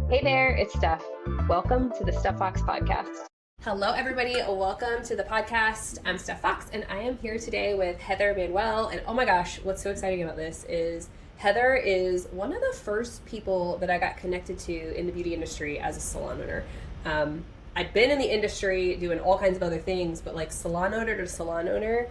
Hey there, it's Stef. Welcome to the Stef Fox podcast. Hello, everybody. Welcome to the podcast. I'm Stef Fox, and I am here today with Heather Manuel. And oh my gosh, what's so exciting about this is Heather is one of the first people that I got connected to in the beauty industry as a salon owner. I'd been in the industry doing all kinds of other things, but like salon owner to salon owner,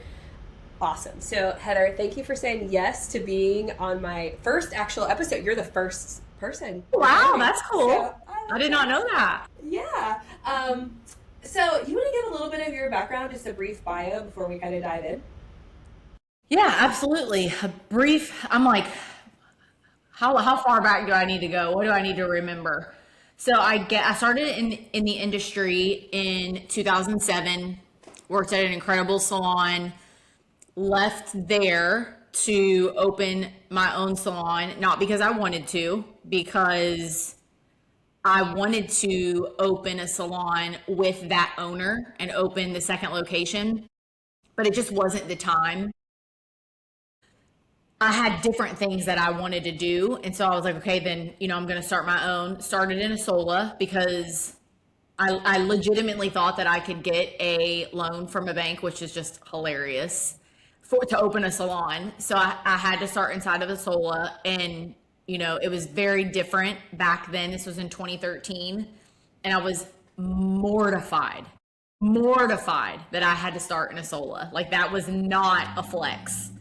awesome. So Heather, thank you for saying yes to being on my first actual episode. You're the first person. Wow, that's cool. So, I did not know that. Yeah. So you want to give a little bit of your background, just a brief bio before we kind of dive in? Yeah, absolutely. A brief, I'm like, how far back do I need to go? What do I need to remember? So I started in the industry in 2007, worked at an incredible salon, left there to open my own salon, not because I wanted to, because I wanted to open a salon with that owner and open the second location, but it just wasn't the time. I had different things that I wanted to do. And so I was like, okay, then, I'm going to start my own. Started in Asola because I legitimately thought that I could get a loan from a bank, which is just hilarious, to open a salon. So I had to start inside of Asola, and it was very different back then. This was in 2013, and I was mortified that I had to start in Asola. Like, that was not a flex.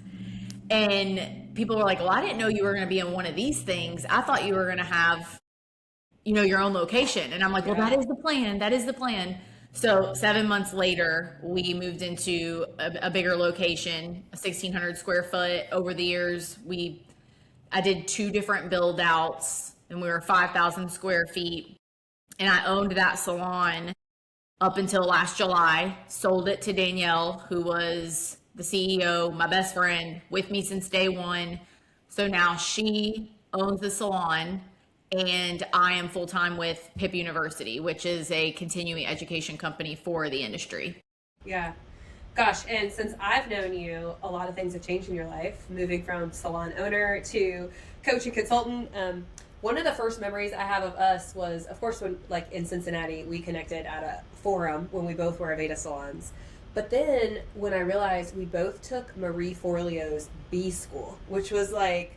And people were like, well, I didn't know you were going to be in one of these things. I thought you were going to have, your own location. And I'm like, well, that is the plan. That is the plan. So 7 months later, we moved into a bigger location, a 1,600 square foot. Over the years, I did 2 different build outs, and we were 5,000 square feet. And I owned that salon up until last July, sold it to Danielle, who was the CEO, my best friend, with me since day one. So now she owns the salon, and I am full-time with PIP University, which is a continuing education company for the industry. Yeah. Gosh, and since I've known you, a lot of things have changed in your life, moving from salon owner to coach and consultant. One of the first memories I have of us was, of course, when, like, in Cincinnati, we connected at a forum when we both were Aveda salons. But then when I realized we both took Marie Forleo's B School, which was like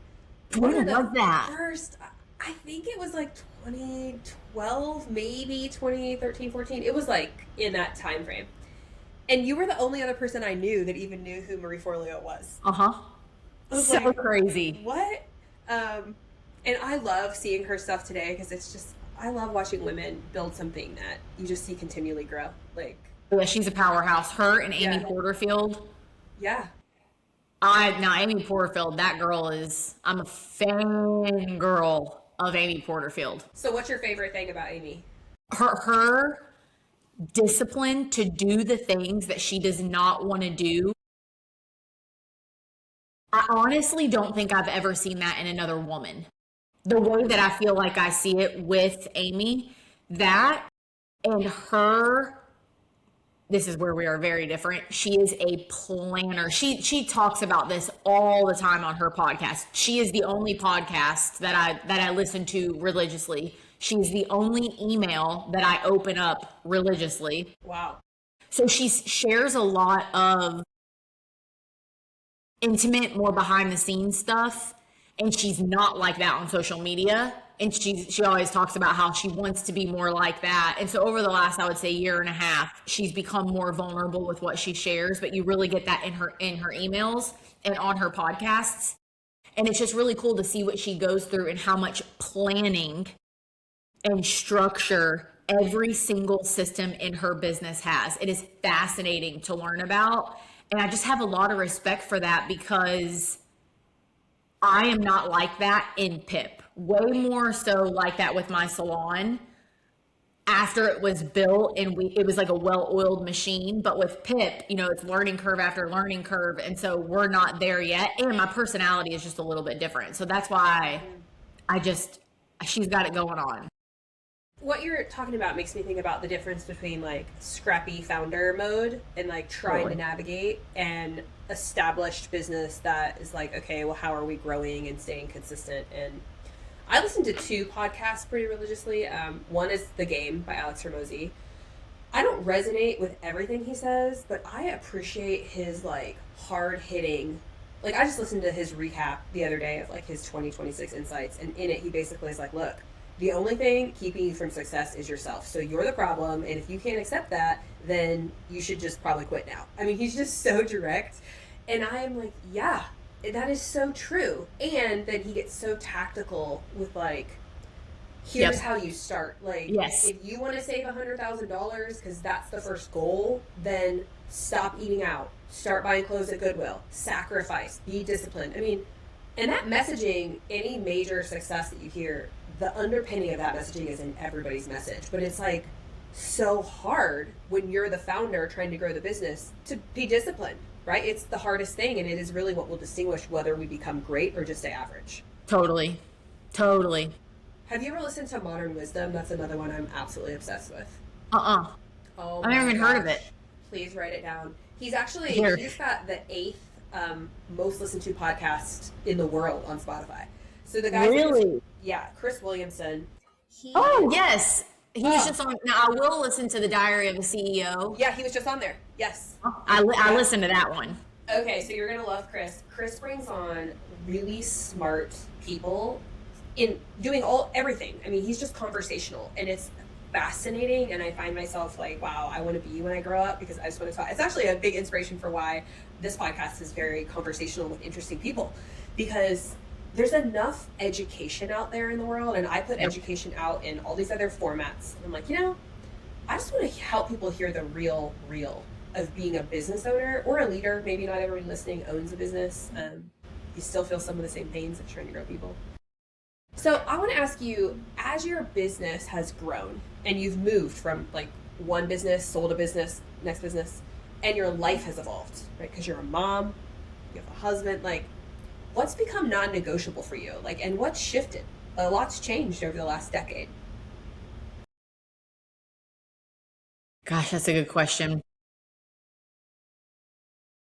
one of the first, I think it was like 2012, maybe 2013, 14. It was like in that time frame. And you were the only other person I knew that even knew who Marie Forleo was. So like, crazy. What? And I love seeing her stuff today because it's just, I love watching women build something that you just see continually grow. Like, yeah, she's a powerhouse. Her and Amy Porterfield. Yeah. Amy Porterfield, that girl I'm a fan girl of Amy Porterfield. So what's your favorite thing about Amy? Her discipline to do the things that she does not want to do. I honestly don't think I've ever seen that in another woman. The way that I feel like I see it with Amy, that and her, this is where we are very different. She is a planner. She talks about this all the time on her podcast. She is the only podcast that I listen to religiously. She's the only email that I open up religiously. Wow. So she shares a lot of intimate, more behind the scenes stuff. And she's not like that on social media. And she always talks about how she wants to be more like that. And so over the last, I would say, year and a half, she's become more vulnerable with what she shares. But you really get that in her emails and on her podcasts. And it's just really cool to see what she goes through and how much planning and structure every single system in her business has. It is fascinating to learn about. And I just have a lot of respect for that because I am not like that in PIP. Way more so like that with my salon after it was built and it was like a well-oiled machine. But with PIP, it's learning curve after learning curve. And so we're not there yet. And my personality is just a little bit different. So that's why she's got it going on. What you're talking about makes me think about the difference between like scrappy founder mode and like trying to navigate and established business that is like, okay, well, how are we growing and staying consistent? And I listen to 2 podcasts pretty religiously. One is The Game by Alex Hormozy. I don't resonate with everything he says, but I appreciate his like hard hitting. Like I just listened to his recap the other day of like his 2026 insights, and in it he basically is like, look, the only thing keeping you from success is yourself. So you're the problem, and if you can't accept that, then you should just probably quit now. I mean, he's just so direct, and I am like, yeah, that is so true. And then he gets so tactical with like, here's how you start. Like, if you want to save $100,000 because that's the first goal, then stop eating out. Start buying clothes at Goodwill. Sacrifice. Be disciplined. I mean, and that messaging, any major success that you hear, the underpinning of that messaging is in everybody's message. But it's like so hard when you're the founder trying to grow the business to be disciplined, right? It's the hardest thing, and it is really what will distinguish whether we become great or just stay average. Totally. Have you ever listened to Modern Wisdom? That's another one I'm absolutely obsessed with. Oh, I've never even heard of it. Please write it down. He's got the 8th most listened to podcast in the world on Spotify. So the guy, Chris Williamson. Yes. He was just on. Now I will listen to the Diary of a CEO. Yeah, he was just on there. Yes. I listened to that one. Okay, so you're gonna love Chris. Chris brings on really smart people in doing everything. I mean, he's just conversational, and it's fascinating, and I find myself like, wow, I want to be when I grow up, because I just want to talk. It's actually a big inspiration for why this podcast is very conversational with interesting people, because there's enough education out there in the world, and I put education out in all these other formats. And I'm like, I just want to help people hear the real of being a business owner or a leader. Maybe not everyone listening owns a business. You still feel some of the same pains of trying to grow people. So I want to ask you, as your business has grown and you've moved from like one business, sold a business, next business, and your life has evolved, right? Because you're a mom, you have a husband, like what's become non-negotiable for you? Like, and what's shifted? A lot's changed over the last decade. Gosh, that's a good question.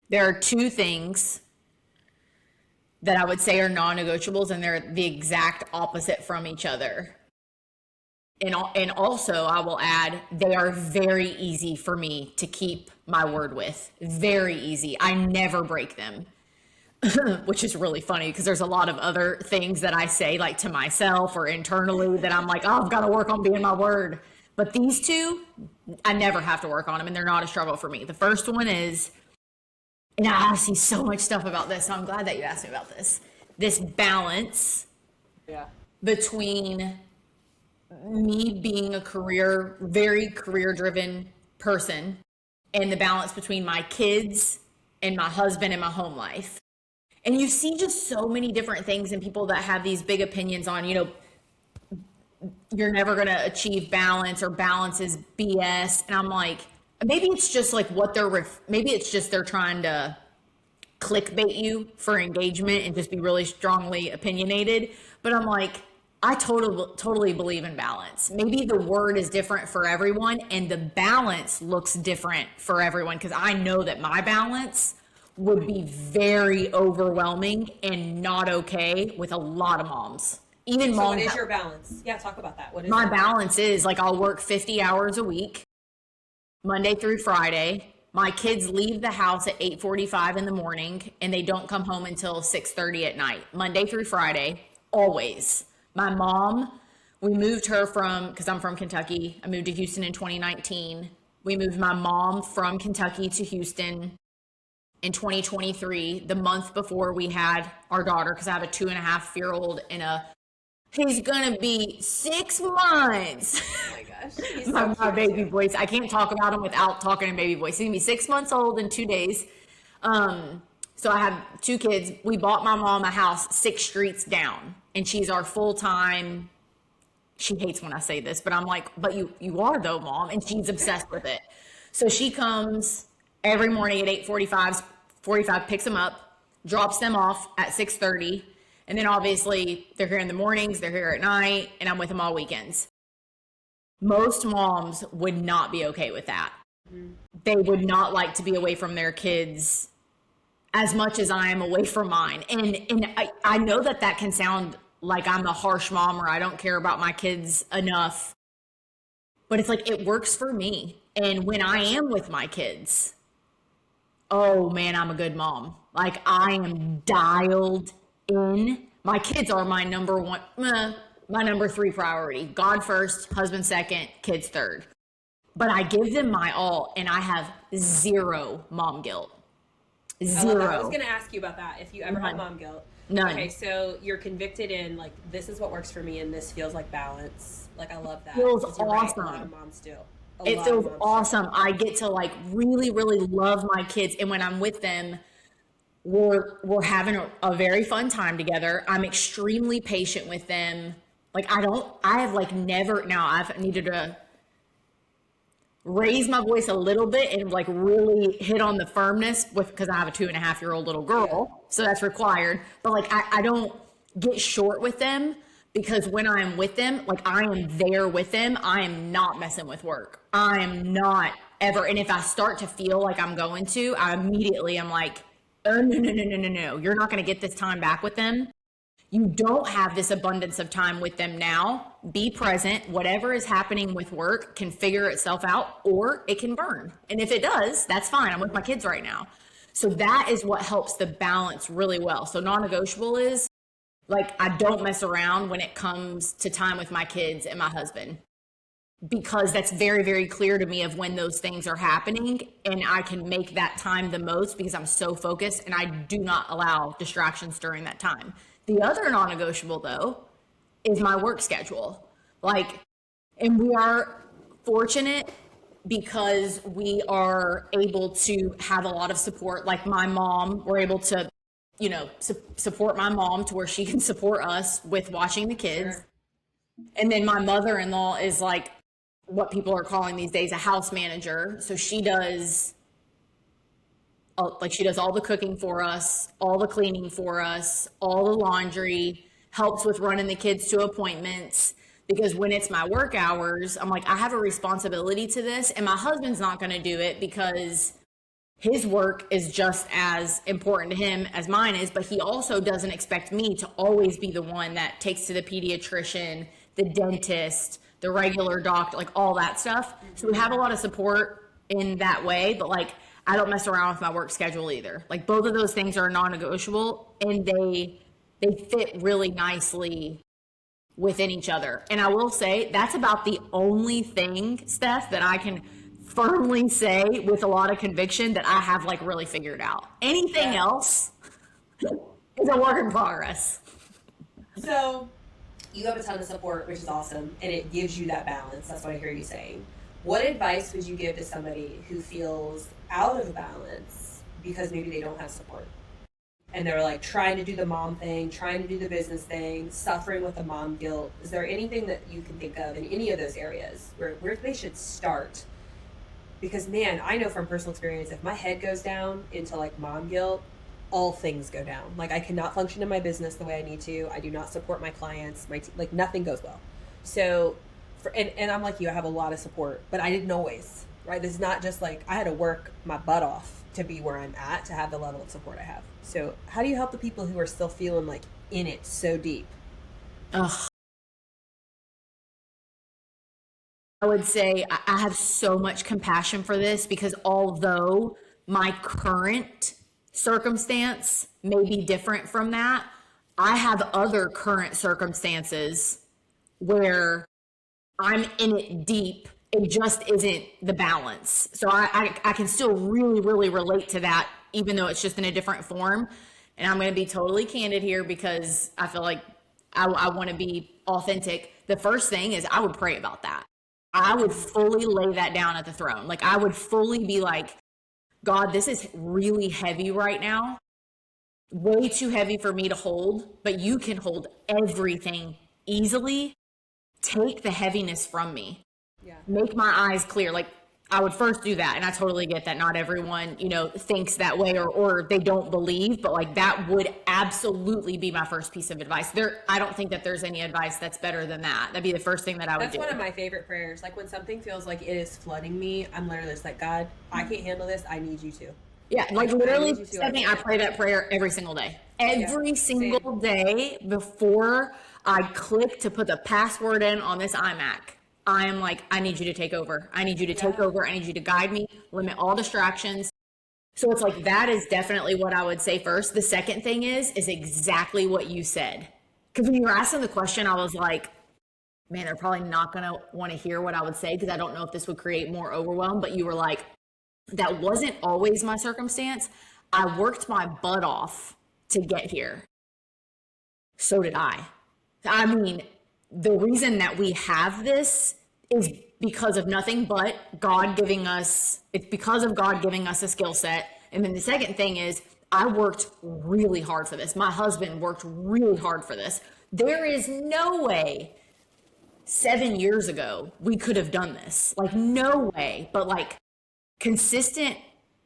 There are 2 things that I would say are non-negotiables, and they're the exact opposite from each other. And also, I will add, they are very easy for me to keep my word with. Very easy. I never break them, which is really funny because there's a lot of other things that I say, like to myself or internally, that I'm like, oh, I've got to work on being my word. But these 2, I never have to work on them, and they're not a struggle for me. The first one is, and I see so much stuff about this, so I'm glad that you asked me about this balance between me being a very career-driven person, and the balance between my kids and my husband and my home life. And you see just so many different things in people that have these big opinions on, you're never going to achieve balance, or balance is BS. And I'm like, maybe it's just like maybe it's just they're trying to clickbait you for engagement and just be really strongly opinionated. But I'm like, I totally believe in balance. Maybe the word is different for everyone, and the balance looks different for everyone, because I know that my balance would be very overwhelming and not okay with a lot of moms. Even moms. What is your balance? Yeah, talk about that. What is my balance? Is like, I'll work 50 hours a week, Monday through Friday. My kids leave the house at 8:45 in the morning, and they don't come home until 6:30 at night, Monday through Friday, always. My mom, we moved her because I'm from Kentucky. I moved to Houston in 2019. We moved my mom from Kentucky to Houston in 2023, the month before we had our daughter, because I have a 2.5-year-old and he's gonna be 6 months. Oh my gosh. He's my baby boy. I can't talk about him without talking in baby voice. He's gonna be 6 months old in 2 days. So I have 2 kids. We bought my mom a house 6 streets down, and she's our full-time. She hates when I say this, but I'm like, but you are though, Mom. And she's obsessed with it. So she comes every morning at 8:45, picks them up, drops them off at 6:30. And then obviously they're here in the mornings, they're here at night, and I'm with them all weekends. Most moms would not be okay with that. They would not like to be away from their kids as much as I am away from mine. And I know that can sound like I'm a harsh mom or I don't care about my kids enough. But it's like, it works for me. And when I am with my kids, oh man, I'm a good mom. Like I am dialed in. My kids are my number one, my number 3 priority. God first, husband second, kids third. But I give them my all, and I have zero mom guilt. Zero. I was going to ask you about that. If you ever had mom guilt. None. Okay, so you're convicted in like, this is what works for me, and this feels like balance. Like, I love that. Feels awesome. Right, a lot of moms do. It feels awesome. I get to like really, really love my kids, and when I'm with them, we're having a very fun time together. I'm extremely patient with them. Like I have like never, now I've needed to raise my voice a little bit and like really hit on the firmness because I have a 2.5-year-old little girl. So that's required. But like, I don't get short with them because when I'm with them, like I am there with them. I am not messing with work. I am not ever. And if I start to feel like I'm going to, I'm like, oh, no. You're not going to get this time back with them. You don't have this abundance of time with them now. Be present. Whatever is happening with work can figure itself out or it can burn. And if it does, that's fine. I'm with my kids right now. So that is what helps the balance really well. So non-negotiable is like, I don't mess around when it comes to time with my kids and my husband, because that's very, very clear to me of when those things are happening, and I can make that time the most because I'm so focused and I do not allow distractions during that time. The other non-negotiable though is my work schedule. Like, and we are fortunate because we are able to have a lot of support. Like my mom, we're able to, you know, support my mom to where she can support us with watching the kids. Sure. And then my mother-in-law is like what people are calling these days a house manager. So she does all the cooking for us, all the cleaning for us, all the laundry, helps with running the kids to appointments. Because when it's my work hours, I'm like, I have a responsibility to this, and my husband's not going to do it because his work is just as important to him as mine is, but he also doesn't expect me to always be the one that takes to the pediatrician, the dentist, the regular doctor, like all that stuff. So we have a lot of support in that way, but like, I don't mess around with my work schedule either. Like both of those things are non-negotiable, and they fit really nicely within each other. And I will say that's about the only thing, Steph, that I can firmly say with a lot of conviction that I have like really figured out. Anything else is a work in progress. So you have a ton of support, which is awesome, and it gives you that balance. That's what I hear you saying. What advice would you give to somebody who feels out of balance because maybe they don't have support? And they're like trying to do the mom thing, trying to do the business thing, suffering with the mom guilt. Is there anything that you can think of in any of those areas where they should start? Because man, I know from personal experience, if my head goes down into like mom guilt, all things go down. Like I cannot function in my business the way I need to. I do not support my clients. Like nothing goes well. So, and I'm like you, I have a lot of support, but I didn't always, right? This is not just like I had to work my butt off to be where I'm at, to have the level of support I have. So how do you help the people who are still feeling like in it so deep? Ugh. I would say I have so much compassion for this because although my current circumstance may be different from that, I have other current circumstances where I'm in it deep. It just isn't the balance. So I can still really, really relate to that, even though it's just in a different form. And I'm going to be totally candid here because I feel like I want to be authentic. The first thing is I would pray about that. I would fully lay that down at the throne. Like I would fully be like, God, this is really heavy right now. Way too heavy for me to hold, but you can hold everything easily. Take the heaviness from me. Yeah. Make my eyes clear. Like I would first do that. And I totally get that not everyone, thinks that way or they don't believe, but like that would absolutely be my first piece of advice. I don't think that there's any advice that's better than that. That'd be the first thing that I would do. That's one of my favorite prayers. Like when something feels like it is flooding me, I'm literally just like, God, I can't handle this. I need you to. Yeah. Like literally, Stephanie, I pray that prayer every single day. Every single day before I click to put the password in on this iMac, I am like, I need you to take over. I need you to take over. I need you to guide me, limit all distractions. So it's like, that is definitely what I would say first. The second thing is exactly what you said. Because when you were asking the question, I was like, man, they're probably not going to want to hear what I would say because I don't know if this would create more overwhelm. But you were like, that wasn't always my circumstance. I worked my butt off to get here. So did I. I mean, the reason that we have this is because of nothing but God giving us, it's because of God giving us a skill set. And then the second thing is, I worked really hard for this. My husband worked really hard for this. There is no way 7 years ago we could have done this. Like, no way. But like, consistent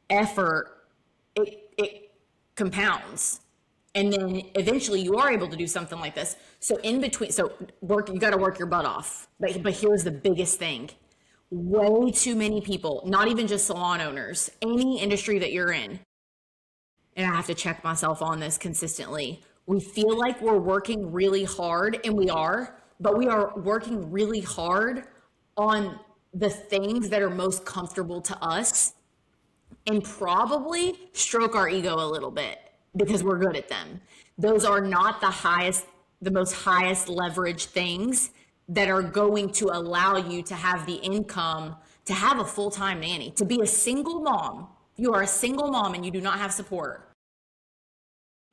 effort, it compounds. And then eventually you are able to do something like this. So in between, so you got to work your butt off. But here's the biggest thing. Way too many people, not even just salon owners, any industry that you're in, and I have to check myself on this consistently. We feel like we're working really hard, and we are, but we are working really hard on the things that are most comfortable to us and probably stroke our ego a little bit because we're good at them. Those are not the most highest leverage things that are going to allow you to have the income to have a full-time nanny, to be a single mom. If you are a single mom and you do not have support,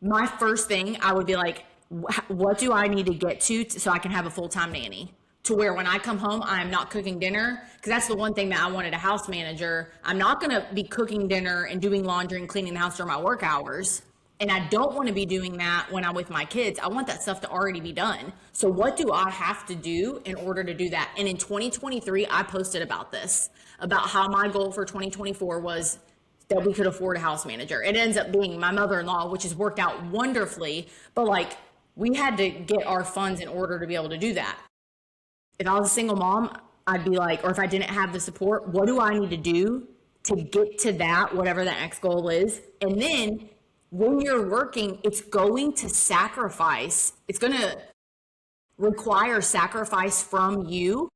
my first thing, I would be like, what do I need to get to so I can have a full-time nanny? To where when I come home, I'm not cooking dinner, because that's the one thing that I wanted a house manager. I'm not going to be cooking dinner and doing laundry and cleaning the house during my work hours. And I don't want to be doing that when I'm with my kids. I want that stuff to already be done. So what do I have to do in order to do that? And in 2023, I posted about this, about how my goal for 2024 was that we could afford a house manager. It ends up being my mother-in-law, which has worked out wonderfully. But like, we had to get our funds in order to be able to do that. If I was a single mom, I'd be like, or if I didn't have the support, what do I need to do to get to that, whatever that next goal is? And then when you're working, it's going to require sacrifice from you.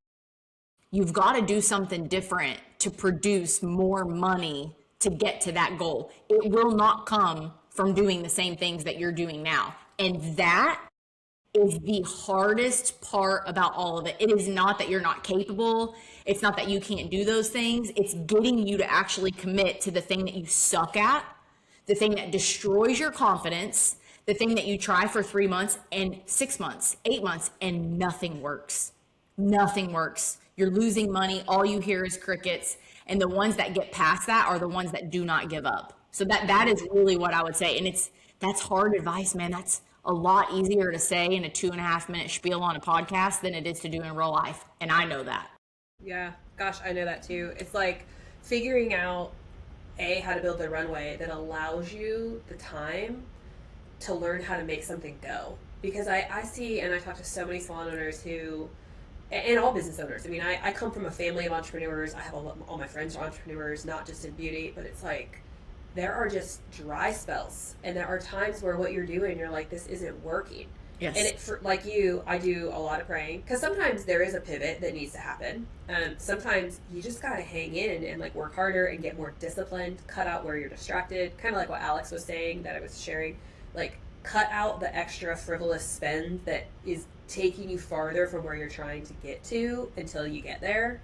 You've got to do something different to produce more money to get to that goal. It will not come from doing the same things that you're doing now. And that is the hardest part about all of it. It is not that you're not capable. It's not that you can't do those things. It's getting you to actually commit to the thing that you suck at, the thing that destroys your confidence, the thing that you try for 3 months and 6 months, 8 months, and nothing works. Nothing works. You're losing money. All you hear is crickets. And the ones that get past that are the ones that do not give up. So that is really what I would say. And that's hard advice, man. That's a lot easier to say in a 2.5 minute spiel on a podcast than it is to do in real life. And I know that. Yeah, gosh, I know that too. It's like figuring out how to build a runway that allows you the time to learn how to make something go. Because I see, and I talk to so many salon owners who, and all business owners. I mean, I come from a family of entrepreneurs. I have all my friends are entrepreneurs, not just in beauty, but it's like, there are just dry spells. And there are times where what you're doing, you're like, this isn't working. Yes. And like you, I do a lot of praying, because sometimes there is a pivot that needs to happen. Sometimes you just got to hang in and like work harder and get more disciplined, cut out where you're distracted. Kind of like what Alex was saying that I was sharing, like cut out the extra frivolous spend that is taking you farther from where you're trying to get to until you get there.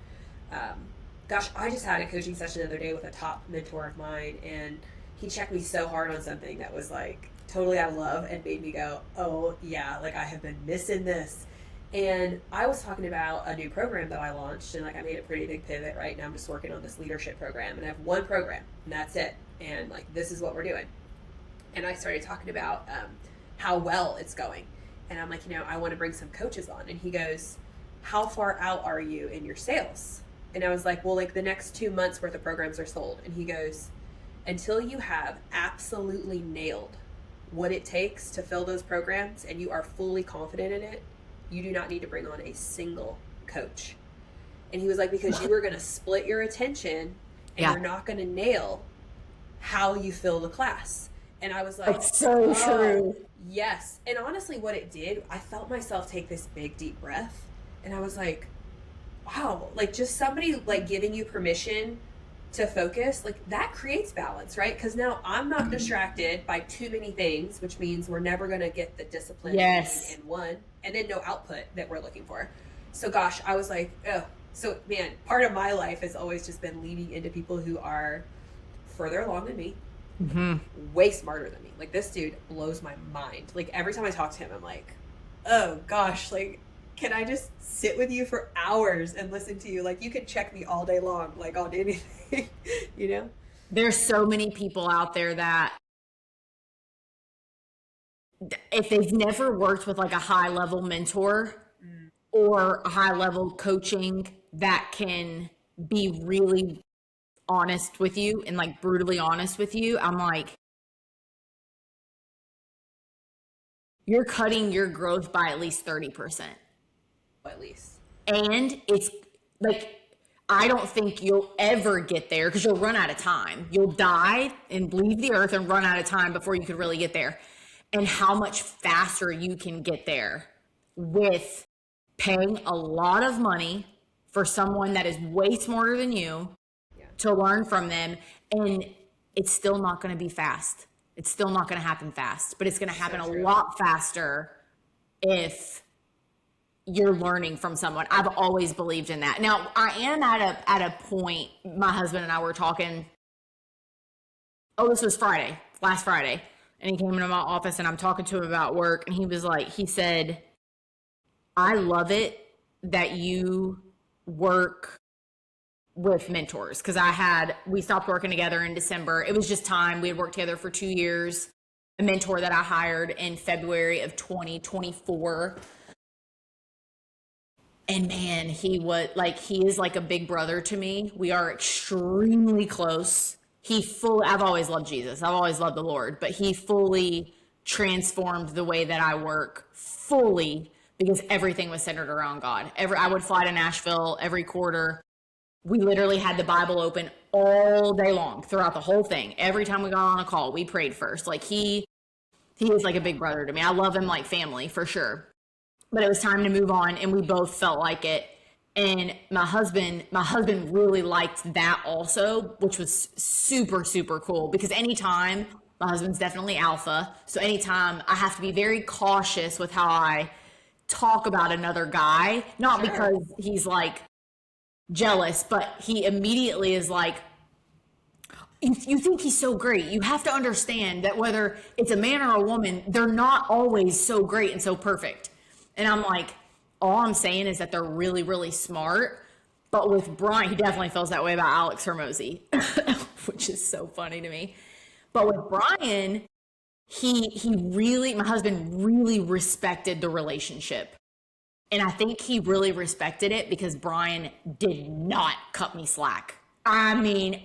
Gosh, I just had a coaching session the other day with a top mentor of mine, and he checked me so hard on something that was like totally out of love and made me go, oh yeah, like I have been missing this. And I was talking about a new program that I launched, and like I made a pretty big pivot. Right now I'm just working on this leadership program, and I have one program and that's it. And like, this is what we're doing. And I started talking about how well it's going. And I'm like, I want to bring some coaches on. And he goes, how far out are you in your sales? And I was like, well, like the next 2 months worth of programs are sold. And he goes, until you have absolutely nailed what it takes to fill those programs and you are fully confident in it, you do not need to bring on a single coach. And he was like, because you are going to split your attention and you're not going to nail how you fill the class. And I was like, it's so true. Yes. And honestly, what it did, I felt myself take this big, deep breath. And I was like, wow, like just somebody like giving you permission to focus, like that creates balance, right? Because now I'm not distracted by too many things, which means we're never going to get the discipline Yes. in one, and then no output that we're looking for. So, gosh, I was like, oh, so man, part of my life has always just been leaning into people who are further along than me, way smarter than me. Like this dude blows my mind. Like every time I talk to him, I'm like, oh gosh, like can I just sit with you for hours and listen to you? Like you could check me all day long, like on anything, you know? There's so many people out there that if they've never worked with like a high level mentor or a high level coaching that can be really honest with you and like brutally honest with you, I'm like, you're cutting your growth by at least 30%. At least. And it's like, I don't think you'll ever get there because you'll run out of time. You'll die and leave the earth and run out of time before you could really get there. And how much faster you can get there with paying a lot of money for someone that is way smarter than you to learn from them. And it's still not going to be fast. It's still not going to happen fast, but it's going to happen a lot faster if you're learning from someone. I've always believed in that. Now, I am at a point, my husband and I were talking, this was last Friday, and he came into my office and I'm talking to him about work, and he said, I love it that you work with mentors, because we stopped working together in December. It was just time. We had worked together for 2 years. A mentor that I hired in February of 2024. And man, he is like a big brother to me. We are extremely close. I've always loved Jesus. I've always loved the Lord, but he fully transformed the way that I work fully because everything was centered around God. I would fly to Nashville every quarter. We literally had the Bible open all day long throughout the whole thing. Every time we got on a call, we prayed first. Like he is like a big brother to me. I love him like family for sure. But it was time to move on, and we both felt like it. And my husband really liked that also, which was super, super cool, because anytime, my husband's definitely alpha, so anytime I have to be very cautious with how I talk about another guy, not because he's like jealous, but he immediately is like, you think he's so great. You have to understand that whether it's a man or a woman, they're not always so great and so perfect. And I'm like, all I'm saying is that they're really, really smart. But with Brian, he definitely feels that way about Alex Hermosi, which is so funny to me. But with Brian, my husband really respected the relationship. And I think he really respected it because Brian did not cut me slack. I mean,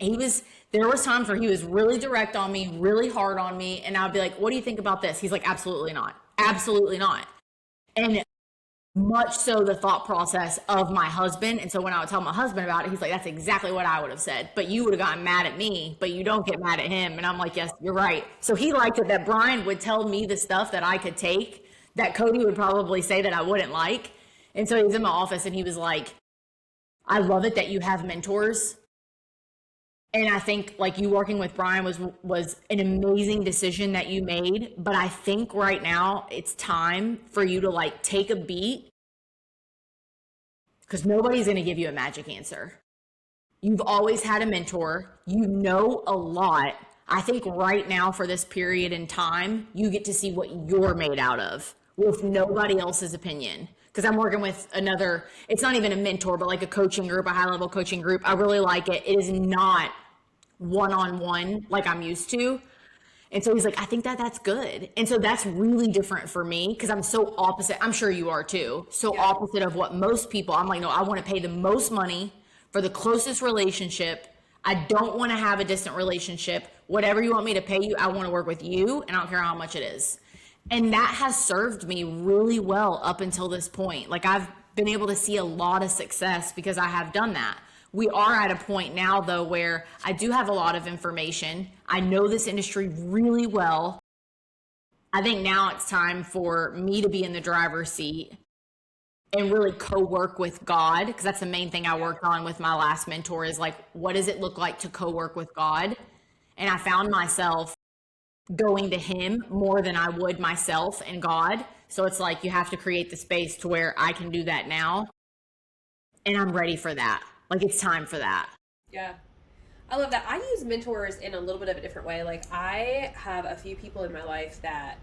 there was times where he was really direct on me, really hard on me. And I'd be like, what do you think about this? He's like, absolutely not. Absolutely not. And much so the thought process of my husband. And so when I would tell my husband about it, he's like, that's exactly what I would have said. But you would have gotten mad at me, but you don't get mad at him. And I'm like, yes, you're right. So he liked it that Brian would tell me the stuff that I could take that Cody would probably say that I wouldn't like. And so he was in my office and he was like, I love it that you have mentors. And I think like you working with Brian was an amazing decision that you made. But I think right now it's time for you to like take a beat, because nobody's going to give you a magic answer. You've always had a mentor. You know a lot. I think right now for this period in time, you get to see what you're made out of with nobody else's opinion. Because I'm working with it's not even a mentor, but like a coaching group, a high-level coaching group. I really like it. It is not one-on-one like I'm used to. And so he's like, I think that's good. And so that's really different for me because I'm so opposite. I'm sure you are too. So opposite of what most people, I'm like, no, I want to pay the most money for the closest relationship. I don't want to have a distant relationship. Whatever you want me to pay you, I want to work with you, and I don't care how much it is. And that has served me really well up until this point. Like I've been able to see a lot of success because I have done that. We are at a point now, though, where I do have a lot of information. I know this industry really well. I think now it's time for me to be in the driver's seat and really co-work with God, because that's the main thing I worked on with my last mentor is like, what does it look like to co-work with God? And I found myself going to him more than I would myself and God. So it's like, you have to create the space to where I can do that now. And I'm ready for that. Like, it's time for that. Yeah. I love that. I use mentors in a little bit of a different way. Like, I have a few people in my life that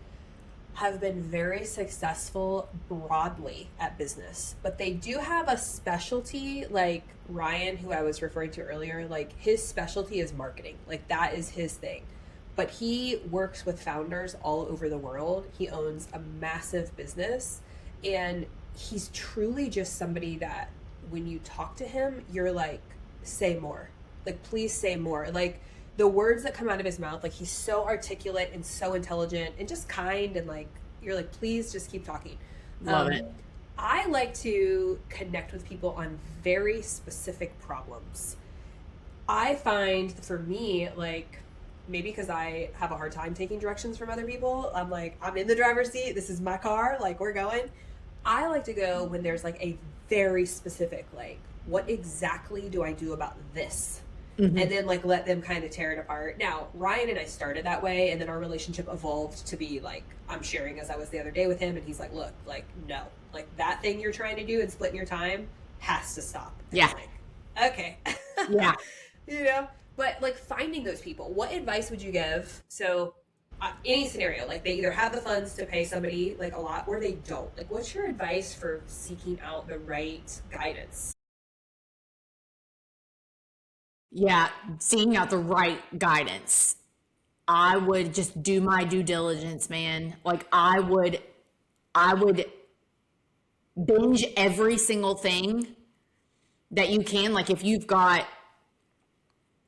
have been very successful broadly at business, but they do have a specialty. Like Ryan, who I was referring to earlier, like his specialty is marketing. Like that is his thing. But he works with founders all over the world. He owns a massive business, and he's truly just somebody that when you talk to him, you're like, say more. Like, please say more. Like, the words that come out of his mouth, like, he's so articulate and so intelligent and just kind, and like, you're like, please just keep talking. Love it. I like to connect with people on very specific problems. I find for me, like, maybe because I have a hard time taking directions from other people, I'm like, I'm in the driver's seat, this is my car, like, we're going. I like to go when there's like a very specific, like, what exactly do I do about this? Mm-hmm. And then like let them kind of tear it apart. Now, Ryan and I started that way, and then our relationship evolved to be like, I'm sharing as I was the other day with him, and he's like, look, like, no, like that thing you're trying to do and splitting your time has to stop. And yeah. Like, okay. Yeah. You know, but like finding those people, what advice would you give? So any scenario, like they either have the funds to pay somebody like a lot or they don't. Like, what's your advice for seeking out the right guidance? Yeah, seeking out the right guidance. I would just do my due diligence, man. Like I would binge every single thing that you can. Like if you've got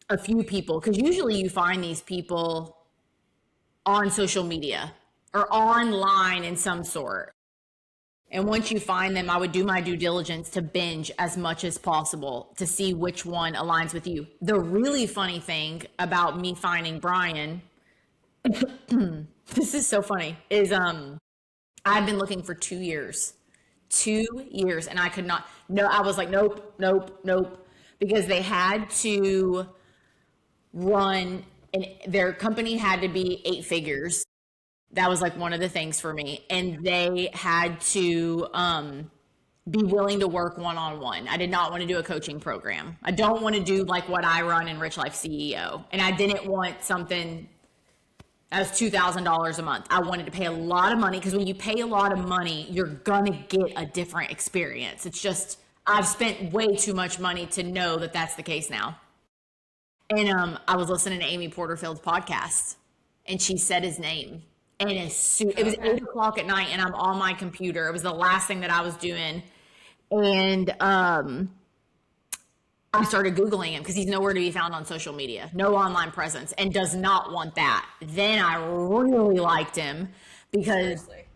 a few people, because usually you find these people on social media or online in some sort. And once you find them, I would do my due diligence to binge as much as possible to see which one aligns with you. The really funny thing about me finding Brian, this is so funny, is I've been looking for 2 years. 2 years, and I could not, no, I was like, nope, because they had to run, and their company had to be 8 figures. That was like one of the things for me. And they had to be willing to work one-on-one. I did not want to do a coaching program. I don't want to do like what I run in Rich Life CEO. And I didn't want something that was $2,000 a month. I wanted to pay a lot of money, because when you pay a lot of money, you're going to get a different experience. It's just, I've spent way too much money to know that that's the case now. And I was listening to Amy Porterfield's podcast, and she said his name. And it was 8 o'clock at night, and I'm on my computer. It was the last thing that I was doing. And I started Googling him, because he's nowhere to be found on social media, no online presence, and does not want that. Then I really liked him, because seriously.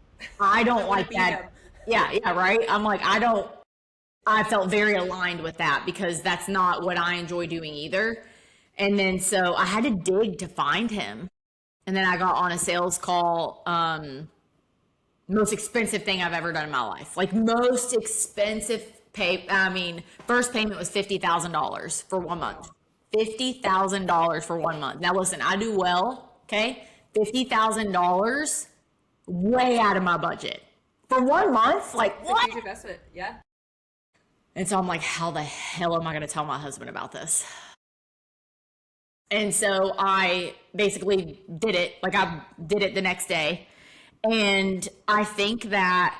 I don't like that. Yeah, right. I'm like, I felt very aligned with that, because that's not what I enjoy doing either. And then so I had to dig to find him. And then I got on a sales call, most expensive thing I've ever done in my life. Like most expensive first payment was $50,000 for 1 month. $50,000 for 1 month. Now listen, I do well, okay? $50,000, way out of my budget. For 1 month, like it's what? A huge investment, yeah. And so I'm like, how the hell am I gonna tell my husband about this? And so I basically did it. Like I did it the next day. And I think that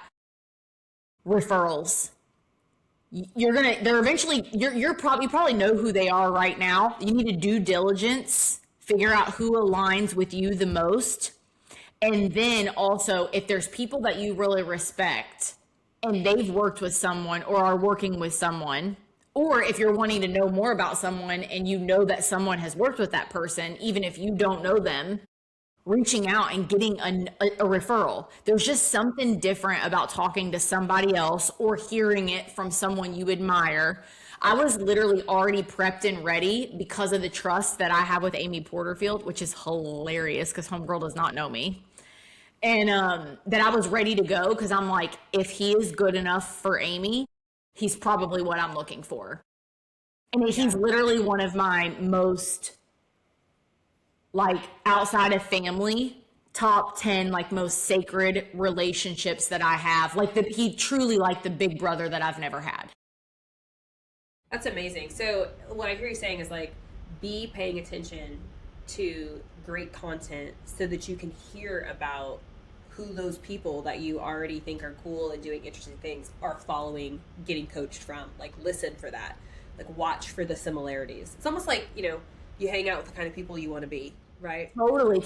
referrals, you probably know who they are right now. You need to do diligence, figure out who aligns with you the most. And then also, if there's people that you really respect and they've worked with someone or are working with someone, or if you're wanting to know more about someone and you know that someone has worked with that person, even if you don't know them, reaching out and getting a referral. There's just something different about talking to somebody else or hearing it from someone you admire. I was literally already prepped and ready because of the trust that I have with Amy Porterfield, which is hilarious because homegirl does not know me. And that I was ready to go because I'm like, if he is good enough for Amy, he's probably what I'm looking for. And he's literally one of my most, like, outside of family, top 10, like, most sacred relationships that I have. Like, he truly, like, the big brother that I've never had. That's amazing. So what I hear you saying is, like, be paying attention to great content so that you can hear about who those people that you already think are cool and doing interesting things are following, getting coached from. Like, listen for that. Like, watch for the similarities. It's almost like, you hang out with the kind of people you want to be, right? Totally.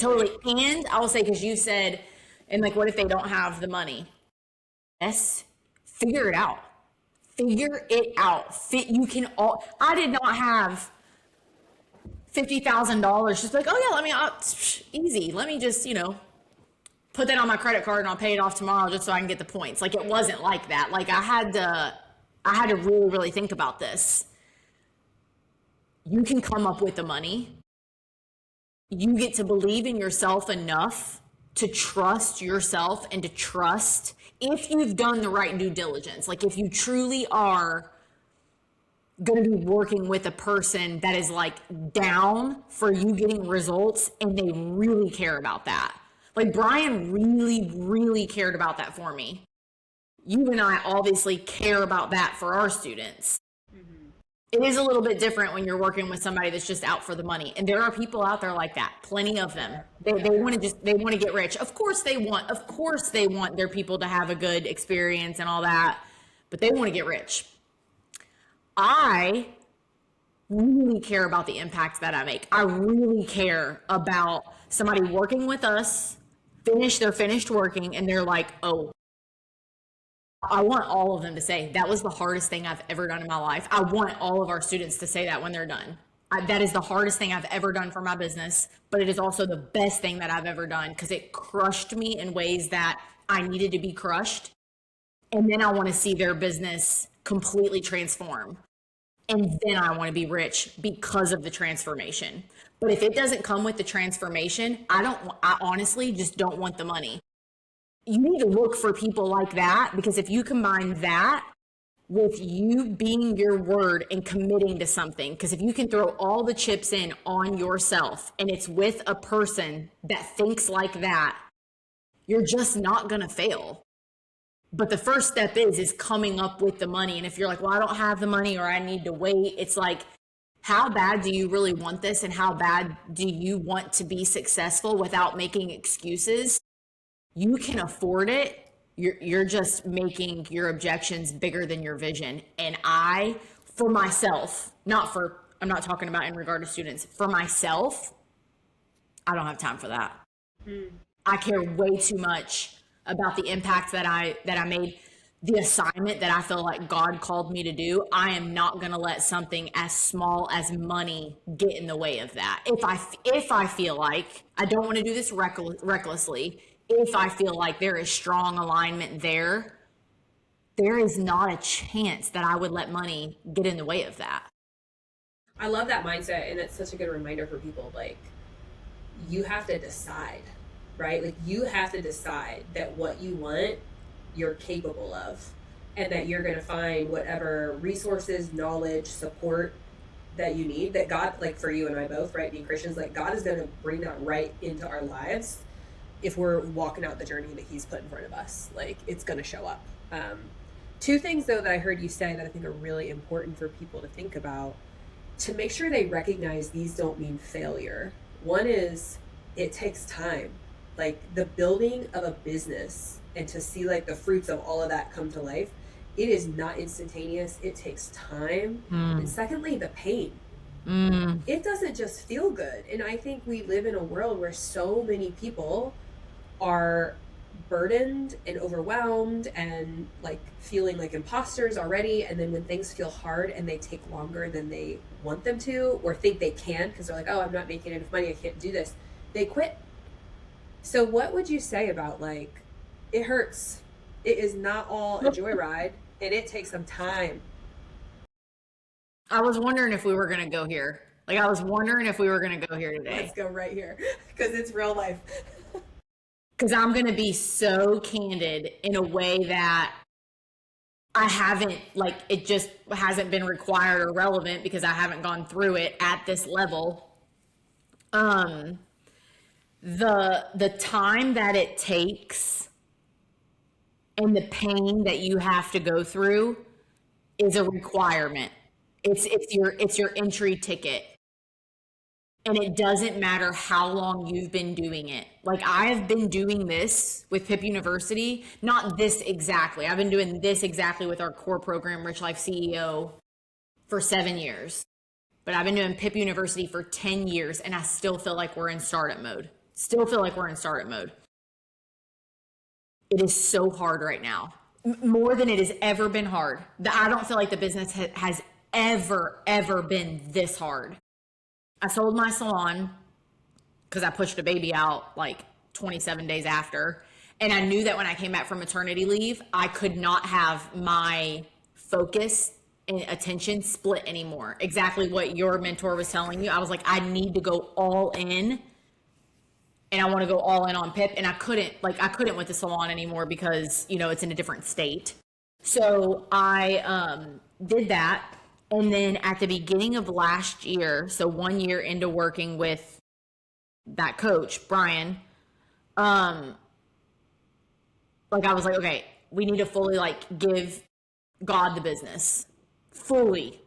And I will say, because you said, and like, what if they don't have the money? Yes, figure it out. You can all, I did not have $50,000 just like, oh yeah, easy. Let me just, put that on my credit card and I'll pay it off tomorrow just so I can get the points. Like, it wasn't like that. Like, I had to really, really think about this. You can come up with the money. You get to believe in yourself enough to trust yourself and to trust if you've done the right due diligence. Like, if you truly are going to be working with a person that is like down for you getting results and they really care about that. Like, Brian really, really cared about that for me. You and I obviously care about that for our students. Mm-hmm. It is a little bit different when you're working with somebody that's just out for the money. And there are people out there like that, plenty of them. They want to get rich. Of course they want their people to have a good experience and all that, but they want to get rich. I really care about the impact that I make. I really care about somebody working with us, they're finished working, and they're like, oh, I want all of them to say, that was the hardest thing I've ever done in my life. I want all of our students to say that when they're done. That is the hardest thing I've ever done for my business, but it is also the best thing that I've ever done because it crushed me in ways that I needed to be crushed. And then I want to see their business completely transform. And then I want to be rich because of the transformation. But if it doesn't come with the transformation, I honestly just don't want the money. You need to look for people like that, because if you combine that with you being your word and committing to something, because if you can throw all the chips in on yourself and it's with a person that thinks like that, you're just not going to fail. But the first step is coming up with the money. And if you're like, well, I don't have the money or I need to wait, it's like, how bad do you really want this? And how bad do you want to be successful without making excuses? You can afford it. You're just making your objections bigger than your vision. And for myself, I'm not talking about in regard to students, for myself, I don't have time for that. I care way too much about the impact that I made, the assignment that I feel like God called me to do. I am not going to let something as small as money get in the way of that. If I feel like, I don't want to do this recklessly, if I feel like there is strong alignment there is not a chance that I would let money get in the way of that. I love that mindset, and it's such a good reminder for people. Like, you have to decide, right? Like, you have to decide that what you want, you're capable of, and that you're going to find whatever resources, knowledge, support that you need, that God, like for you and I both, right, being Christians, like God is going to bring that right into our lives if we're walking out the journey that he's put in front of us. Like, it's going to show up. Two things though that I heard you say that I think are really important for people to think about, to make sure they recognize these don't mean failure. One is, it takes time. Like, the building of a business and to see like the fruits of all of that come to life, it is not instantaneous. It takes time. And secondly, the pain. It doesn't just feel good. And I think we live in a world where so many people are burdened and overwhelmed and like feeling like imposters already. And then when things feel hard and they take longer than they want them to, or think they can, because they're like, oh, I'm not making enough money, I can't do this, they quit. So what would you say about, like, it hurts. It is not all a joyride, and it takes some time. I was wondering if we were going to go here. Like, I was wondering if we were going to go here today. Let's go right here, because it's real life. because I'm going to be so candid in a way that I haven't, like, it just hasn't been required or relevant because I haven't gone through it at this level. The time that it takes and the pain that you have to go through is a requirement. It's your entry ticket. And it doesn't matter how long you've been doing it. Like, I have been doing this with PIP University, not this exactly. I've been doing this exactly with our core program, Rich Life CEO, for 7 years. But I've been doing PIP University for 10 years, and I still feel like we're in startup mode. It is so hard right now, more than it has ever been hard. I don't feel like the business has ever been this hard. I sold my salon because I pushed a baby out like 27 days after. And I knew that when I came back from maternity leave, I could not have my focus and attention split anymore. Exactly what your mentor was telling you. I was like, I need to go all in. And I want to go all in on PIP. And I couldn't with the salon anymore because, it's in a different state. So I did that. And then at the beginning of last year, so 1 year into working with that coach, Brian, I was like, okay, we need to fully give God the business. Fully.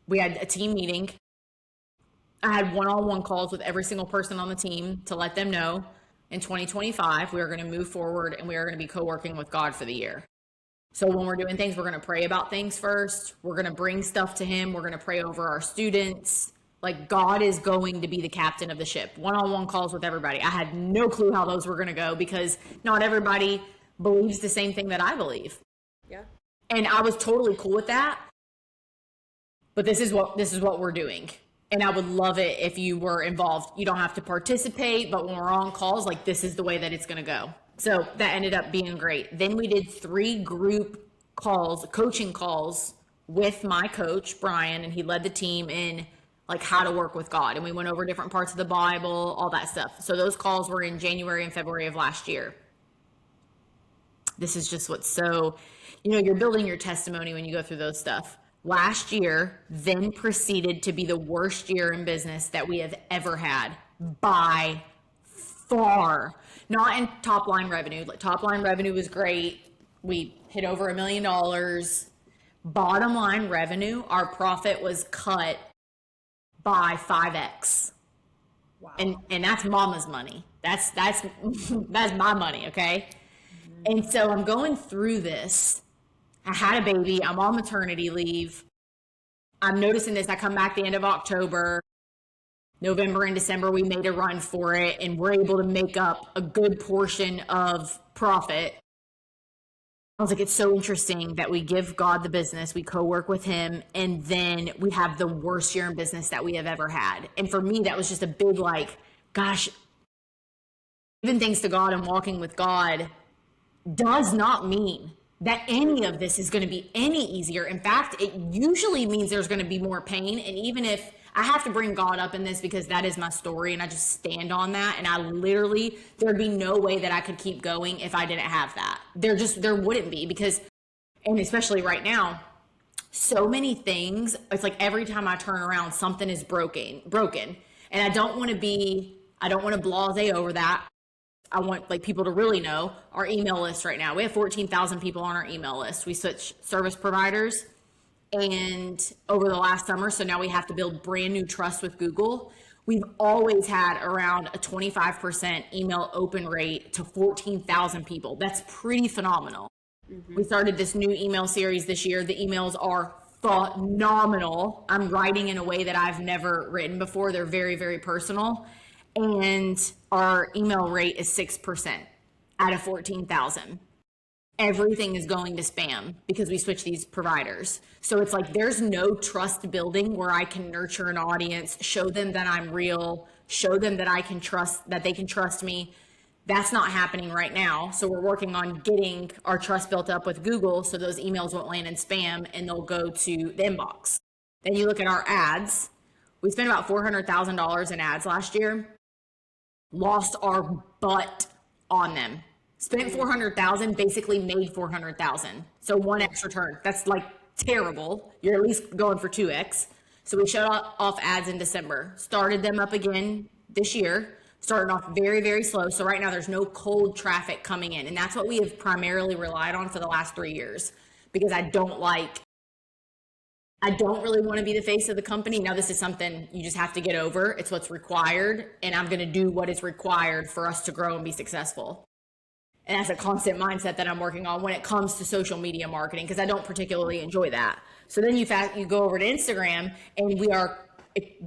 We had a team meeting. I had one-on-one calls with every single person on the team to let them know in 2025, we are going to move forward and we are going to be co-working with God for the year. So when we're doing things, we're going to pray about things first. We're going to bring stuff to him. We're going to pray over our students. God is going to be the captain of the ship. One-on-one calls with everybody. I had no clue how those were going to go because not everybody believes the same thing that I believe. Yeah. And I was totally cool with that. But this is what we're doing. And I would love it if you were involved. You don't have to participate, but when we're on calls, this is the way that it's going to go. So that ended up being great. Then we did 3 group calls, coaching calls with my coach, Brian, and he led the team in how to work with God. And we went over different parts of the Bible, all that stuff. So those calls were in January and February of last year. This is just what's so, you're building your testimony when you go through those stuff. Last year then proceeded to be the worst year in business that we have ever had by far. Not in top line revenue. Top line revenue was great. We hit over $1 million. Bottom line revenue, our profit was cut by 5x. Wow. And that's mama's money. That's that's my money, okay? Mm-hmm. And so I'm going through this. I had a baby. I'm on maternity leave. I'm noticing this. I come back the end of October. November and December, we made a run for it, and we're able to make up a good portion of profit. I was like, it's so interesting that we give God the business, we co-work with him, and then we have the worst year in business that we have ever had. And for me, that was just a big gosh, giving things to God and walking with God does not mean that any of this is going to be any easier. In fact, it usually means there's going to be more pain. And even if I have to bring God up in this because that is my story and I just stand on that. And there'd be no way that I could keep going if I didn't have that. There wouldn't be because, and especially right now, so many things, it's every time I turn around, something is broken. And I don't want to blase over that. I want people to really know our email list right now. We have 14,000 people on our email list. We switched service providers and over the last summer. So now we have to build brand new trust with Google. We've always had around a 25% email open rate to 14,000 people. That's pretty phenomenal. Mm-hmm. We started this new email series this year. The emails are phenomenal. I'm writing in a way that I've never written before. They're very, very personal. And our email rate is 6% out of 14,000. Everything is going to spam because we switch these providers. So it's there's no trust building where I can nurture an audience, show them that I'm real, show them that that they can trust me. That's not happening right now. So we're working on getting our trust built up with Google so those emails won't land in spam and they'll go to the inbox. Then you look at our ads. We spent about $400,000 in ads last year. lost our butt on them. Spent 400,000, basically made 400,000. So one extra turn. That's like terrible. You're at least going for 2x. So we shut off ads in December, started them up again this year, started off very, very slow. So right now there's no cold traffic coming in. And that's what we have primarily relied on for the last 3 years, because I don't really want to be the face of the company. Now, this is something you just have to get over. It's what's required. And I'm going to do what is required for us to grow and be successful. And that's a constant mindset that I'm working on when it comes to social media marketing, because I don't particularly enjoy that. So then you go over to Instagram and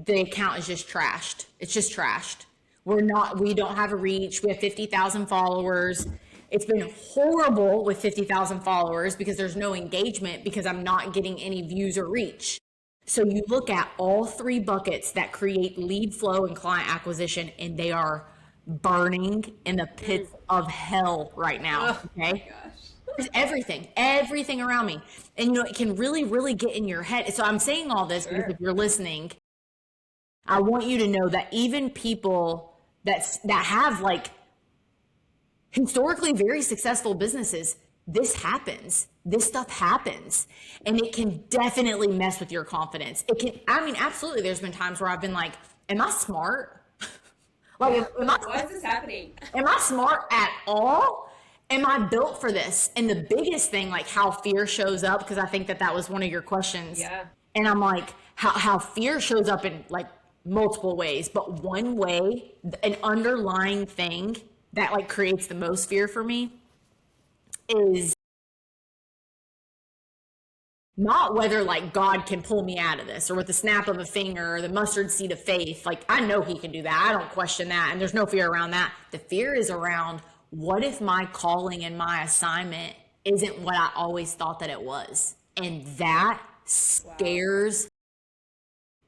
the account is just trashed. It's just trashed. We don't have a reach. We have 50,000 followers. It's been horrible with 50,000 followers because there's no engagement, because I'm not getting any views or reach. So you look at all 3 buckets that create lead flow and client acquisition, and they are burning in the pits of hell right now. Okay. There's everything around me. And it can really, really get in your head. So I'm saying all this because if you're listening, I want you to know that even people that have like historically very successful businesses, this stuff happens, and it can definitely mess with your confidence. Absolutely. There's been times where I've been like, am I smart? Why is this happening? Am I smart at all? Am I built for this? And the biggest thing, like how fear shows up, because I think that was one of your questions. Yeah. And I'm like, how fear shows up in like multiple ways, but one way, an underlying thing that like creates the most fear for me is not whether like God can pull me out of this, or with the snap of a finger or the mustard seed of faith. Like, I know he can do that. I don't question that. And there's no fear around that. The fear is around, what if my calling and my assignment isn't what I always thought that it was? And that scares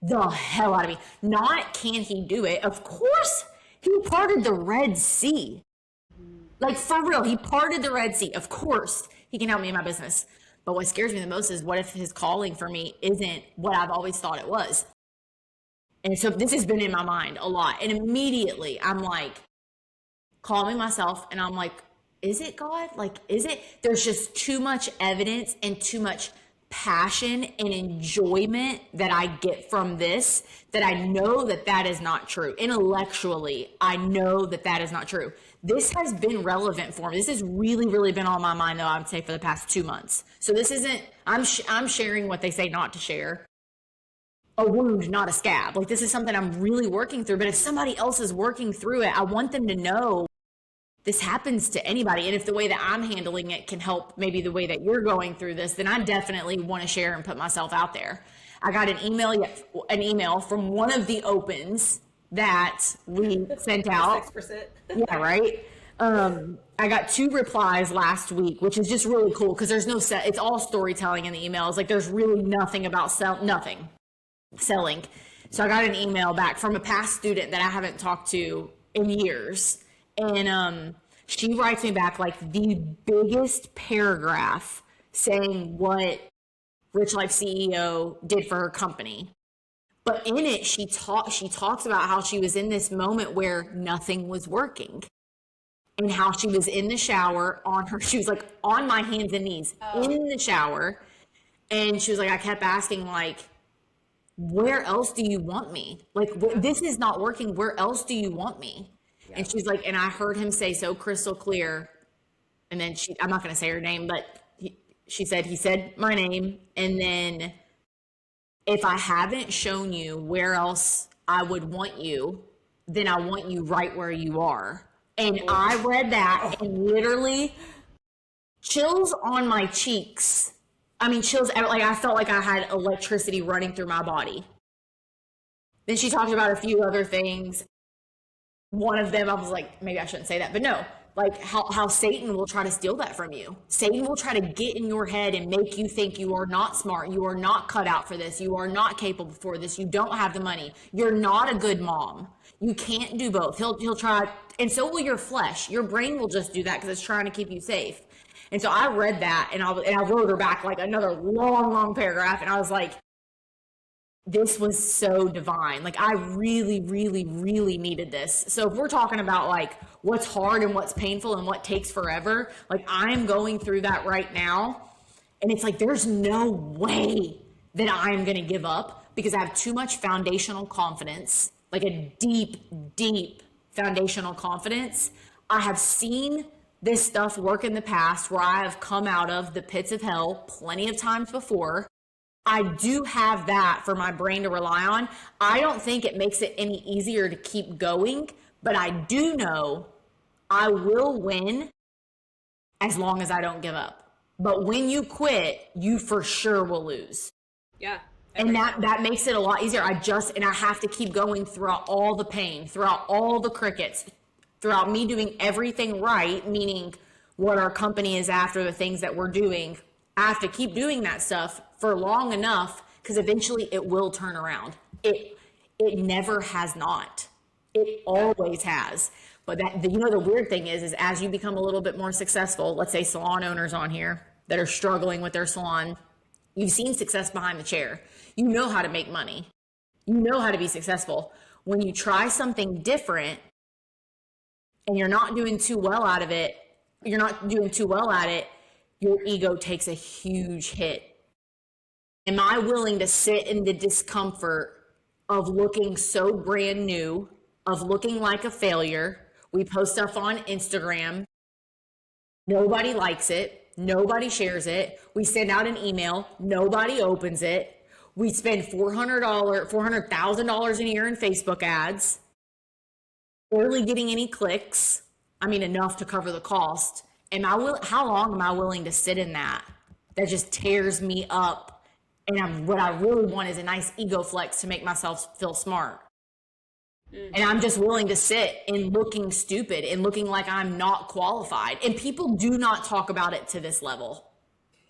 the hell out of me. Not can he do it? Of course he parted the Red Sea. Like, for real, he parted the Red Sea. Of course he can help me in my business. But what scares me the most is, what if his calling for me isn't what I've always thought it was? And so this has been in my mind a lot. And immediately I'm like calming myself, and I'm like, is it God? Like, is it? There's just too much evidence and too much passion and enjoyment that I get from this, that I know that is not true. Intellectually, I know that is not true. This has been relevant for me. This has really, really been on my mind, though, I would say, for the past 2 months. So this isn't, I'm sharing what they say not to share. A wound, not a scab. Like, this is something I'm really working through. But if somebody else is working through it, I want them to know this happens to anybody. And if the way that I'm handling it can help maybe the way that you're going through this, then I definitely want to share and put myself out there. I got an email from one of the opens that we sent out. 6%. Yeah, right. I got 2 replies last week, which is just really cool, because there's no it's all storytelling in the emails. Like, there's really nothing about selling. So I got an email back from a past student that I haven't talked to in years. And she writes me back like the biggest paragraph saying what Rich Life CEO did for her company. But in it, she talks about how she was in this moment where nothing was working, and how she was in the shower she was like on my hands and knees in the shower. And she was like, I kept asking, like, where else do you want me? Like, this is not working. Where else do you want me? Yeah. And she's like, and I heard him say so crystal clear. And then I'm not going to say her name, but he said my name. And then, if I haven't shown you where else I would want you, then I want you right where you are. And I read that and literally chills on my cheeks. I mean, chills, like I felt like I had electricity running through my body. Then she talked about a few other things. One of them, I was like, maybe I shouldn't say that, but no, like how Satan will try to steal that from you. Satan will try to get in your head and make you think you are not smart. You are not cut out for this. You are not capable for this. You don't have the money. You're not a good mom. You can't do both. He'll try, and so will your flesh. Your brain will just do that because it's trying to keep you safe. And so I read that, and I wrote her back like another long paragraph, and I was like, this was so divine. Like I really, really, really needed this. So if we're talking about like what's hard and what's painful and what takes forever, like I'm going through that right now. And it's like, there's no way that I'm going to give up because I have too much foundational confidence, like a deep, deep foundational confidence. I have seen this stuff work in the past where I have come out of the pits of hell plenty of times before. I do have that for my brain to rely on. I don't think it makes it any easier to keep going, but I do know I will win as long as I don't give up. But when you quit, you for sure will lose. Yeah. And that makes it a lot easier. I have to keep going throughout all the pain, throughout all the crickets, throughout me doing everything right, meaning what our company is after, the things that we're doing. I have to keep doing that stuff for long enough because eventually it will turn around. It never has not. It always has. But the weird thing is as you become a little bit more successful, let's say salon owners on here that are struggling with their salon, you've seen success behind the chair. You know how to make money. You know how to be successful. When you try something different and you're not doing too well out of it, your ego takes a huge hit. Am I willing to sit in the discomfort of looking so brand new, of looking like a failure? We post stuff on Instagram. Nobody likes it. Nobody shares it. We send out an email. Nobody opens it. We spend $400,000 a year in Facebook ads. Barely getting any clicks. I mean, enough to cover the cost. How long am I willing to sit in that? That just tears me up. And what I really want is a nice ego flex to make myself feel smart. Mm-hmm. And I'm just willing to sit in looking stupid and looking like I'm not qualified. And people do not talk about it to this level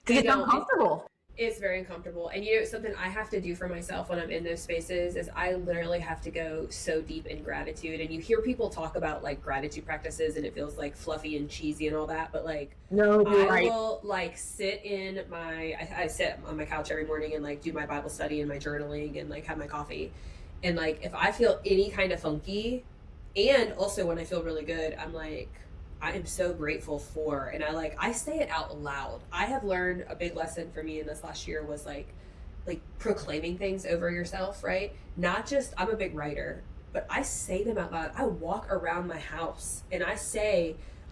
because it's uncomfortable. It's very uncomfortable. And something I have to do for myself when I'm in those spaces is I literally have to go so deep in gratitude. And you hear people talk about like gratitude practices and it feels like fluffy and cheesy and all that. But like, no, I will like sit in I sit on my couch every morning and like do my Bible study and my journaling and like have my coffee. And like, if I feel any kind of funky, and also when I feel really good, I'm like, I am so grateful for, and I say it out loud. I have learned a big lesson for me in this last year was like proclaiming things over yourself, right? Not just, I'm a big writer, but I say them out loud. I walk around my house and I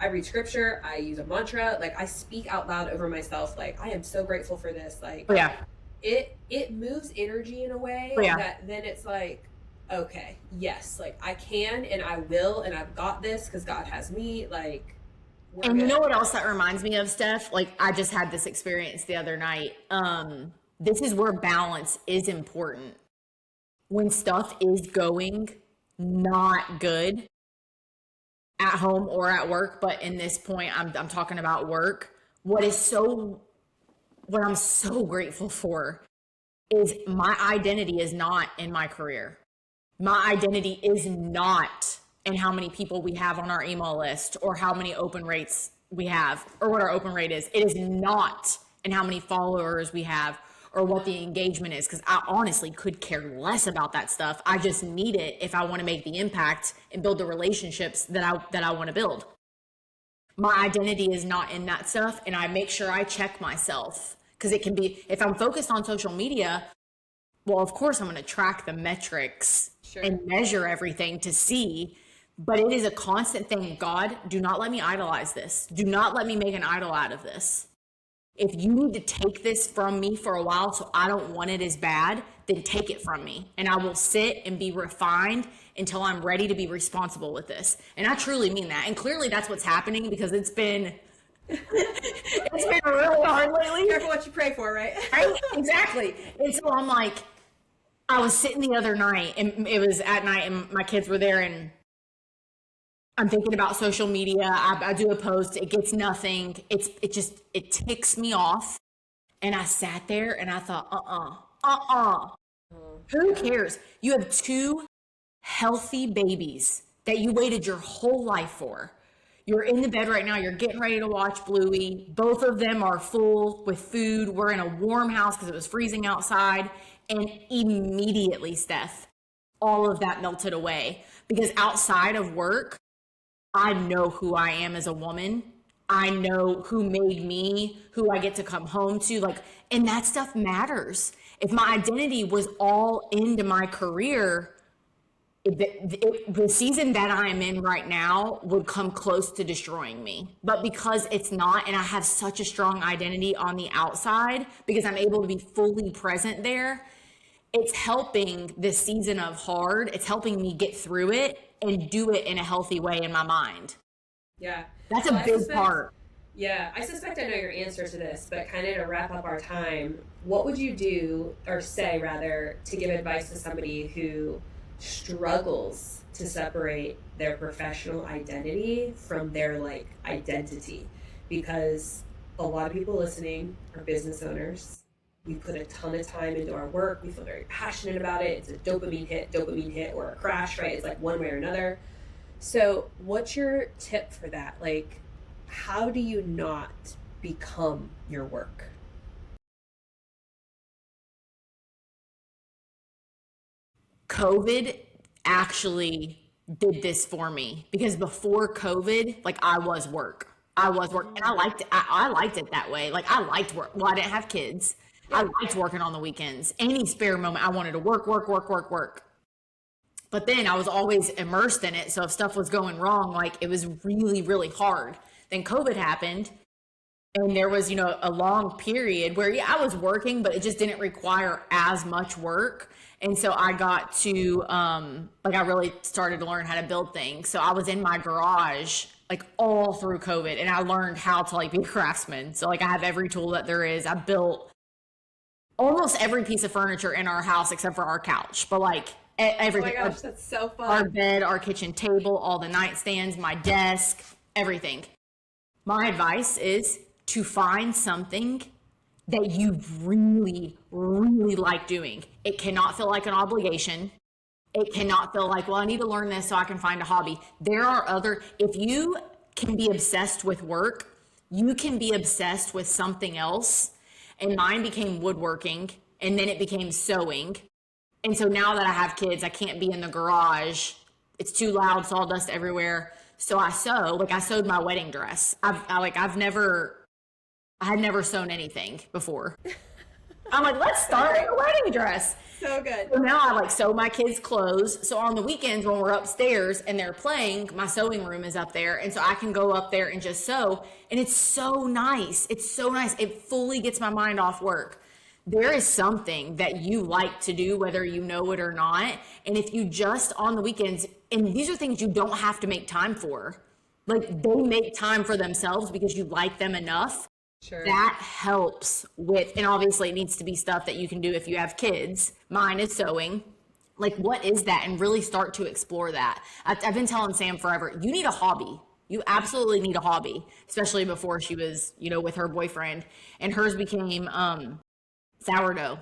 read scripture, I use a mantra, like I speak out loud over myself. Like, I am so grateful for this. Like, yeah. It moves energy in a way that then it's like, okay, yes, like I can and I will and I've got this because God has me. Like, and good. You know what else that reminds me of, Steph? Like, I just had this experience the other night. This is where balance is important. When stuff is going not good at home or at work, but in this point, I'm talking about work. What I'm so grateful for is my identity is not in my career. My identity is not in how many people we have on our email list or how many open rates we have or what our open rate is. It is not in how many followers we have or what the engagement is, because I honestly could care less about that stuff. I just need it if I want to make the impact and build the relationships that I want to build. My identity is not in that stuff, and I make sure I check myself, because it can be, if I'm focused on social media, well, of course I'm going to track the metrics and measure everything to see, but it is a constant thing. God, do not let me idolize this. Do not let me make an idol out of this. If you need to take this from me for a while so I don't want it as bad, then take it from me. And I will sit and be refined until I'm ready to be responsible with this. And I truly mean that. And clearly that's what's happening, because it's been really hard lately. Careful what you pray for, right? Right? Exactly. And so I'm like, I was sitting the other night, and it was at night and my kids were there, and I'm thinking about social media. I do a post, it gets nothing. It ticks me off. And I sat there and I thought, who cares? You have 2 healthy babies that you waited your whole life for. You're in the bed right now. You're getting ready to watch Bluey. Both of them are full with food. We're in a warm house because it was freezing outside. And immediately, Steph, all of that melted away. Because outside of work, I know who I am as a woman. I know who made me, who I get to come home to. Like, and that stuff matters. If my identity was all into my career, the season that I'm in right now would come close to destroying me. But because it's not, and I have such a strong identity on the outside, because I'm able to be fully present there, it's helping this season of hard. It's helping me get through it and do it in a healthy way in my mind. Yeah. That's a big part. Yeah, I suspect I know your answer to this, but kind of to wrap up our time, what would you do, or say rather, to give advice to somebody who struggles to separate their professional identity from their like identity? Because a lot of people listening are business owners. We put a ton of time into our work. We feel very passionate about it. It's a dopamine hit, or a crash, right? It's like one way or another. So what's your tip for that? Like, how do you not become your work? COVID actually did this for me, because before COVID, like, I was work. And I liked it. I liked it that way. Like, I liked work. Well, I didn't have kids. I liked working on the weekends. Any spare moment, I wanted to work. But then I was always immersed in it. So if stuff was going wrong, like, it was really, really hard. Then COVID happened, and there was, a long period where, I was working, but it just didn't require as much work. And so I got to, I really started to learn how to build things. So I was in my garage, like, all through COVID, and I learned how to, like, be a craftsman. So, like, I have every tool that there is. I built almost every piece of furniture in our house except for our couch, but like everything. Oh my gosh, that's so fun. Our bed, our kitchen table, all the nightstands, my desk, everything. My advice is to find something that you really, really like doing. It cannot feel like an obligation. It cannot feel like, well, I need to learn this so I can find a hobby. If you can be obsessed with work, you can be obsessed with something else. And mine became woodworking, and then it became sewing. And so now that I have kids, I can't be in the garage. It's too loud, sawdust everywhere. So I sew. Like, I sewed my wedding dress. I had never sewn anything before. I'm like, let's start a wedding dress. So good. So now I sew my kids' clothes. So on the weekends when we're upstairs and they're playing, my sewing room is up there. And so I can go up there and just sew. And it's so nice. It's so nice. It fully gets my mind off work. There is something that you like to do, whether you know it or not. And if you just on the weekends, and these are things you don't have to make time for. Like, they make time for themselves because you like them enough. Sure. That helps with, and obviously it needs to be stuff that you can do if you have kids. Mine is sewing. Like, what is that? And really start to explore that. I've been telling Sam forever, you need a hobby. You absolutely need a hobby, especially before she was, with her boyfriend. And hers became sourdough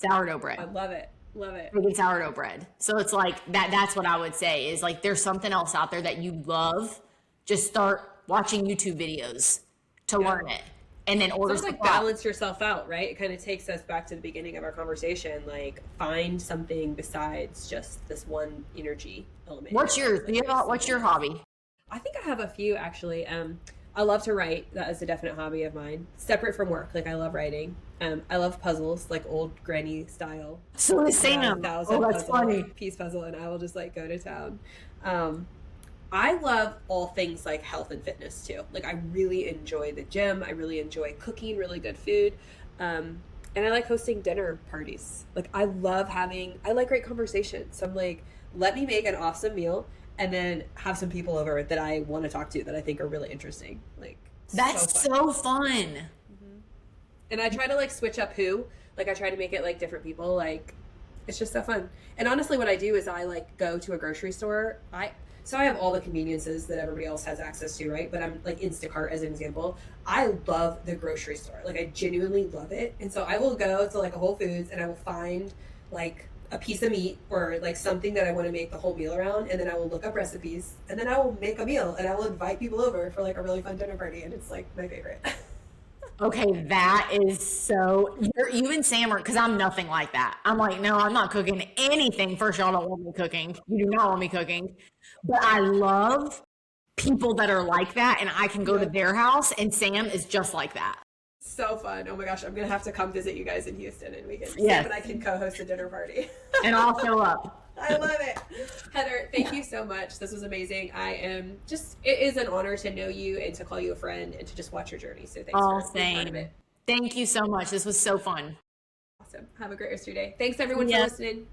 bread. I love it. Making sourdough bread. So it's like that's what I would say is, like, there's something else out there that you love. Just start watching YouTube videos to learn it, and then order. It's like balance yourself out, right? It kind of takes us back to the beginning of our conversation. Like, find something besides just this one energy element. What's yours? What's your hobby? I think I have a few, actually. I love to write. That is a definite hobby of mine, separate from work. Like, I love writing. I love puzzles, like old granny style. So the same. That's funny. Piece puzzle, and I will just go to town. I love all things like health and fitness too. Like, I really enjoy the gym. I really enjoy cooking really good food. And I like hosting dinner parties. Like, I like great conversations. So I'm like, let me make an awesome meal and then have some people over that I want to talk to that I think are really interesting. Like, that's so fun. Mm-hmm. And I try to switch up who. Like, I try to make it different people. Like, it's just so fun. And honestly, what I do is I go to a grocery store. So I have all the conveniences that everybody else has access to, right? But I'm Instacart as an example. I love the grocery store. I genuinely love it. And so I will go to a Whole Foods and I will find a piece of meat or like something that I want to make the whole meal around, and then I will look up recipes, and then I will make a meal, and I will invite people over for like a really fun dinner party, and it's like my favorite. Okay, that is so. You and Sam are, because I'm nothing like that. I'm like, no, I'm not cooking anything. First, y'all don't want me cooking. You do not want me cooking. But I love people that are like that, and I can go to their house, and Sam is just like that. So fun. Oh my gosh, I'm gonna have to come visit you guys in Houston, and we can Yes. Sam and I can co-host a dinner party. And I'll show up. I love it. Heather, thank you so much. This was amazing. It is an honor to know you and to call you a friend and to just watch your journey. So thanks for being part of it. Thank you so much. This was so fun. Awesome. Have a great rest of your day. Thanks everyone for listening.